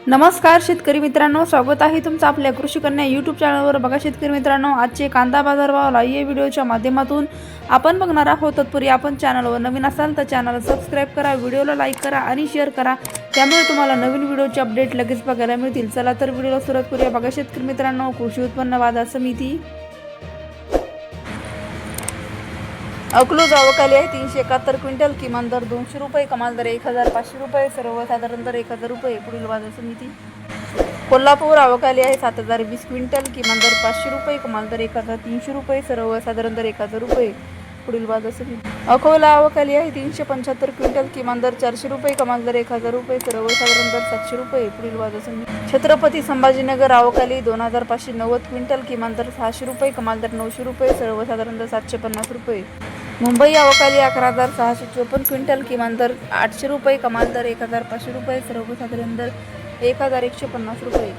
नमस्कार शेतकरी मित्रांनो, स्वागत आहे तुमचं आपल्या कृषी कन्या यूट्यूब चॅनलवर। बघा शेतकरी मित्रांनो, आजचे कांदा बाजारभाव लाईव्ह व्हिडिओच्या माध्यमातून आपण बघणार आहोत। तत्पूर्वी आपण चॅनलवर नवीन असाल तर चॅनल सबस्क्राइब करा, व्हिडिओला लाईक करा आणि शेअर करा, त्यामुळे तुम्हाला नवीन व्हिडिओचे अपडेट लगेच बघायला मिळतील। चला तर व्हिडिओला सुरुवात करूया। बघा शेतकरी मित्रांनो, कृषी उत्पन्न बाजार समिती अकलूज आवकाली आहे 371 क्विंटल, किमान दर 200 रुपये, कमाल दर 1500 रुपये, सर्वसाधारण दर 1000 रुपये। पुढील बाजार समिती कोल्हापूर आवकाली आहे 7020 क्विंटल, किमान दर 500 रुपये, कमाल दर 1300 रुपये, सर्वसाधारण दर 1000 रुपये। पुढील बाजार समिती अकोला आवकाली आहे 375 क्विंटल, किमान दर 400 रुपये, कमाल दर 1000 रुपये, सर्वसाधारण दर 700 रुपये। पुढील बाजार समिती छत्रपती संभाजीनगर आवकाली 2590 क्विंटल, किमान दर 600 रुपये, कमाल दर 900 रुपये, सर्वसाधारण दर 750 रुपये। मुंबई आवकाली 11654 क्विंटल, किमान दर 800 रुपये, कमाल दर 1500 रुपये, सर्वसाधारण दर 1150 रुपये।